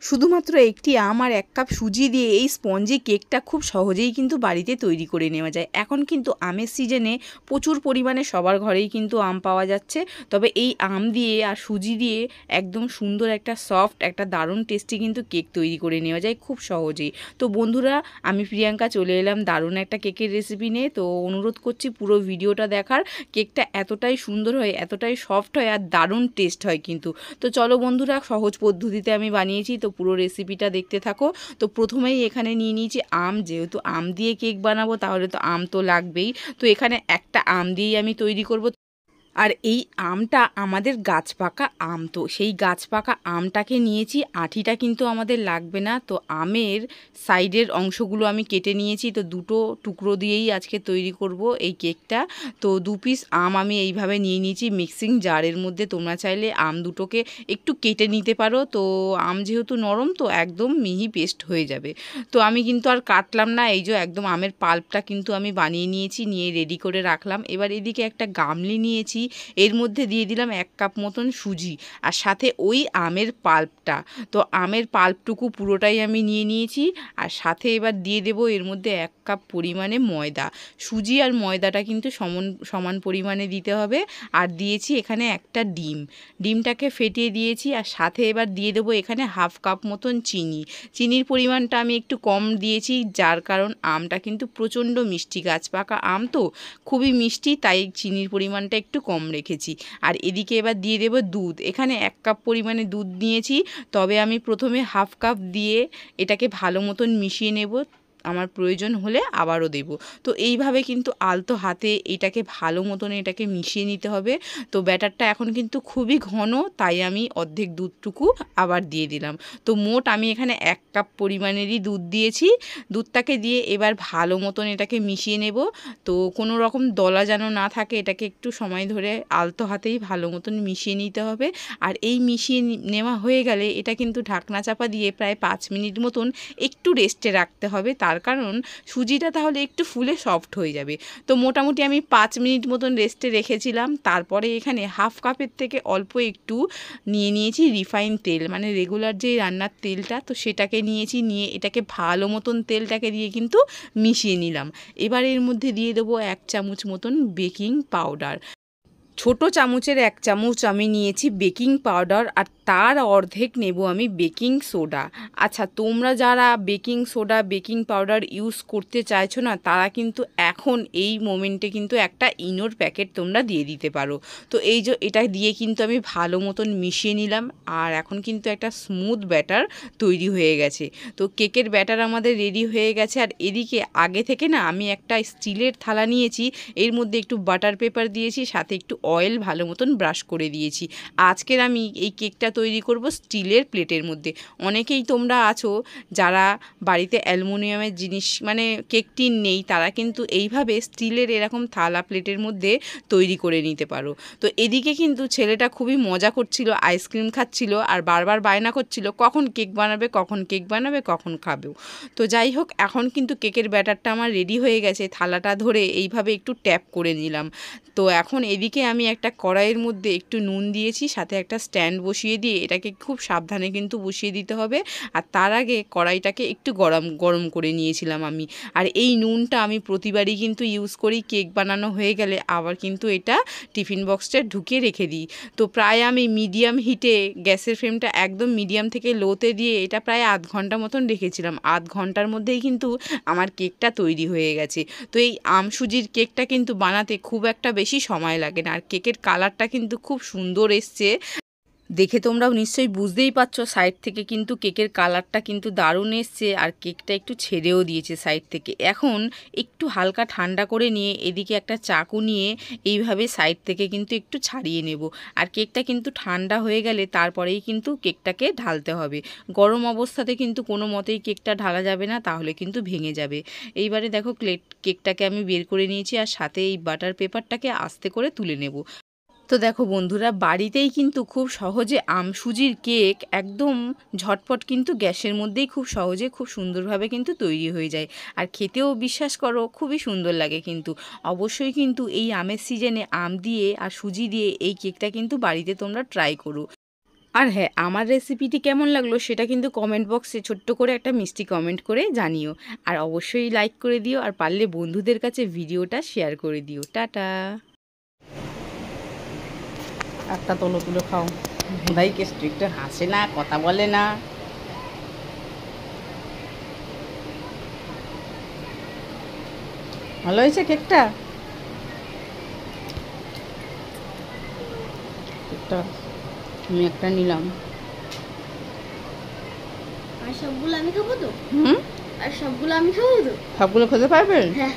শুধুমাত্র একটি আম আর 1 কাপ সুজি দিয়ে এই স্পঞ্জি কেকটা খুব সহজেই কিন্তু বাড়িতে তৈরি করে নেওয়া যায়। এখন কিন্তু আমের সিজনে প্রচুর পরিমাণে সবার ঘরেই কিন্তু আম পাওয়া যাচ্ছে। তবে এই আম দিয়ে আর সুজি দিয়ে একদম সুন্দর একটা সফট একটা দারুণ টেস্টি কিন্তু কেক তৈরি করে নেওয়া যায় খুব সহজেই। তো বন্ধুরা, আমি প্রিয়াঙ্কা চলে এলাম দারুণ একটা কেকের রেসিপি নিয়ে। তো অনুরোধ করছি পুরো ভিডিওটা দেখার। কেকটা এতটাই সুন্দর হয়, এতটাই সফট হয় আর দারুণ টেস্ট হয় কিন্তু। তো চলো বন্ধুরা, সহজ পদ্ধতিতে আমি বানিয়েছি, তো পুরো রেসিপিটা দেখতে থাকো। তো প্রথমেই এখানে নিয়ে নিয়েছি আম। যেহেতু আম দিয়ে কেক বানাবো তাহলে তো আম তো লাগবেই। তো এখানে একটা আম দিয়েই আমি তৈরি করব। আর এই আমটা আমাদের গাছ পাকা আম, তো সেই গাছ পাকা আমটাকে নিয়েছি, আঁটিটা কিন্তু আমাদের লাগবে না। তো আমের সাইডের অংশগুলো আমি কেটে নিয়েছি। তো দুটো টুকরো দিয়েই আজকে তৈরি করব এই কেকটা। তো 2 পিস আম আমি এইভাবে নিয়ে নিয়েছি মিক্সিং জারের মধ্যে। তোমরা চাইলে আম দুটোকে একটু কেটে নিতে পারো। তো আম যেহেতু নরম তো একদম মিহি পেস্ট হয়ে যাবে। তো আমি কিন্তু আর কাটলাম না, এই যে একদম আমের পাল্পটা কিন্তু আমি বানিয়ে নিয়েছি, নিয়ে রেডি করে রাখলাম। এবার এদিকে একটা গামলি নিয়েছি, এর মধ্যে দিয়ে দিলাম 1 কাপ মতন সুজি আর সাথে ওই আমের পাল্পটা। তো আমের পাল্পটুকু পুরোটাই আমি নিয়ে নিয়েছি। আর সাথে এবার দিয়ে দেব এর মধ্যে 1 কাপ পরিমাণে ময়দা। সুজি আর ময়দাটা কিন্তু সমান পরিমাণে দিতে হবে। আর দিয়েছি এখানে একটা ডিমটাকে ফেটিয়ে দিয়েছি। আর সাথে এবার দিয়ে দেবো এখানে 1/2 কাপ মতন চিনির পরিমাণটা আমি একটু কম দিয়েছি, যার কারণ আমটা কিন্তু প্রচণ্ড মিষ্টি, গাছ পাকা আম তো খুবই মিষ্টি, তাই চিনির পরিমাণটা একটু কম রেখেছি। আর এদিকে এবার দিয়ে দেবো দুধ। এখানে 1 কাপ পরিমাণে দুধ নিয়েছি, তবে আমি প্রথমে 1/2 কাপ দিয়ে এটাকে ভালো মতন মিশিয়ে নেব, আমার প্রয়োজন হলে আবারও দেব। তো এইভাবে কিন্তু আলতো হাতে এটাকে ভালো মতন এটাকে মিশিয়ে নিতে হবে। তো ব্যাটারটা এখন কিন্তু খুবই ঘন, তাই আমি অর্ধেক দুধটুকু আবার দিয়ে দিলাম। তো মোট আমি এখানে 1 কাপ পরিমাণেরই দুধ দিয়েছি। দুধটাকে দিয়ে এবার ভালো মতন এটাকে মিশিয়ে নেব। তো কোনো রকম দলা যেন না থাকে, এটাকে একটু সময় ধরে আলতো হাতেই ভালো মতন মিশিয়ে নিতে হবে। আর এই মিশিয়ে নেওয়া হয়ে গেলে এটা কিন্তু ঢাকনা চাপা দিয়ে প্রায় 5 মিনিট মতন একটু রেস্টে রাখতে হবে, তার কারণ সুজিটা তাহলে একটু ফুলে সফট হয়ে যাবে। তো মোটামুটি আমি 5 মিনিট মতন রেস্টে রেখেছিলাম। তারপরে এখানে 1/2 কাপের থেকে অল্প একটু নিয়ে নিয়েছি রিফাইন তেল, মানে রেগুলার যে রান্নার তেলটা, তো সেটাকে নিয়েছি। নিয়ে এটাকে ভালো মতন তেলটাকে দিয়ে কিন্তু মিশিয়ে নিলাম। এবার এর মধ্যে দিয়ে দেবো 1 চামচ মতন বেকিং পাউডার। ছোট চামচের 1 চামচ আমি নিয়েছি বেকিং পাউডার, আর তার অর্ধেক নেব আমি বেকিং সোডা। আচ্ছা, তোমরা যারা baking soda baking powder use করতে চাইছো না, তারা কিন্তু এখন এই মোমেন্টে কিন্তু একটা ইনোর প্যাকেট তোমরা দিয়ে দিতে পারো। তো এই যে এটা দিয়ে কিন্তু আমি ভালো মতন মিশিয়ে নিলাম। আর এখন কিন্তু একটা স্মুথ ব্যাটার তৈরি হয়ে গেছে। তো কেকের ব্যাটার আমাদের রেডি হয়ে গেছে। আর এদিকে আগে থেকে না আমি একটা স্টিলের থালা নিয়েছি, এর মধ্যে একটু বাটার পেপার দিয়েছি, সাথে একটু অয়েল ভালো মতন ব্রাশ করে দিয়েছি। আজকের আমি এই কেকটা তৈরি করব স্টিলের প্লেটের মধ্যে। অনেকেই তোমরা আছো যারা বাড়িতে অ্যালুমিনিয়ামের জিনিস মানে কেক টিন নেই, তারা কিন্তু এইভাবে স্টিলের এরকম থালা প্লেটের মধ্যে তৈরি করে নিতে পারো। তো এদিকে কিন্তু ছেলেটা খুবই মজা করছিল, আইসক্রিম খাচ্ছিল আর বারবার বায়না করছিল কখন কেক বানাবে কখন কেক বানাবে কখন খাবেও। তো যাই হোক, এখন কিন্তু কেকের ব্যাটারটা আমার রেডি হয়ে গেছে। থালাটা ধরে এইভাবে একটু ট্যাপ করে নিলাম। তো এখন এদিকে আমি একটা কড়াইয়ের মধ্যে একটু নুন দিয়েছি, সাথে একটা স্ট্যান্ড বসিয়ে দিয়ে এটাকে খুব সাবধানে কিন্তু বসিয়ে দিতে হবে। আর তার আগে কড়াইটাকে একটু গরম করে নিয়েছিলাম আমি। আর এই নুনটা আমি প্রতিবারই কিন্তু ইউজ করি, কেক বানানো হয়ে গেলে আবার কিন্তু এটা টিফিন বক্সটা ঢুকিয়ে রেখে দিই। তো প্রায় আমি মিডিয়াম হিটে গ্যাসের ফ্লেমটা একদম মিডিয়াম থেকে লোতে দিয়ে এটা প্রায় 1/2 ঘন্টা মতন রেখেছিলাম। 1/2 ঘন্টার মধ্যেই কিন্তু আমার কেকটা তৈরি হয়ে গেছে। তো এই আম সুজির কেকটা কিন্তু বানাতে খুব একটা বেশি সময় লাগে না। আর কেকের কালারটা কিন্তু খুব সুন্দর এসছে, দেখে তোমরাও নিশ্চয়ই বুঝতেই পারছো। সাইড থেকে কিন্তু কেকের কালারটা কিন্তু দারুণ এসছে, আর কেকটা একটু ছেড়েও দিয়েছে সাইড থেকে। এখন একটু হালকা ঠান্ডা করে নিয়ে এদিকে একটা চাকু নিয়ে এইভাবে সাইড থেকে কিন্তু একটু ছাড়িয়ে নেব। আর কেকটা কিন্তু ঠান্ডা হয়ে গেলে তারপরেই কিন্তু কেকটাকে ঢালতে হবে। গরম অবস্থাতে কিন্তু কোনো মতেই কেকটা ঢালা যাবে না, তাহলে কিন্তু ভেঙে যাবে। এইবারে দেখো কেকটাকে আমি বের করে নিয়েছি, আর সাথে এই বাটার পেপারটাকে আস্তে করে তুলে নেব। তো দেখো বন্ধুরা, বাড়িতেই কিন্তু খুব সহজে আম সুজির কেক একদম ঝটপট কিন্তু গ্যাসের মধ্যেই খুব সহজে খুব সুন্দরভাবে কিন্তু তৈরি হয়ে যায়। আর খেতেও বিশ্বাস করো খুবই সুন্দর লাগে কিন্তু। অবশ্যই কিন্তু এই আমের সিজনে আম দিয়ে আর সুজি দিয়ে এই কেকটা কিন্তু বাড়িতে তোমরা ট্রাই করো। আর হ্যাঁ, আমার রেসিপিটি কেমন লাগলো সেটা কিন্তু কমেন্ট বক্সে ছোট্ট করে একটা মিষ্টি কমেন্ট করে জানিও। আর অবশ্যই লাইক করে দিও, আর পারলে বন্ধুদের কাছে ভিডিওটা শেয়ার করে দিও। টাটা। একটা তোলো তুলে খাও। ভাই কেষ্ট একটু হাসে না, কথা বলে না। ভালো হয়েছে কেকটা? কেকটা আমি একটা নিলাম। আর সবগুলো আমি খাবো তো? হুম, আর সবগুলো আমি খাবো তো? সবগুলো খেতে পারবেন? হ্যাঁ।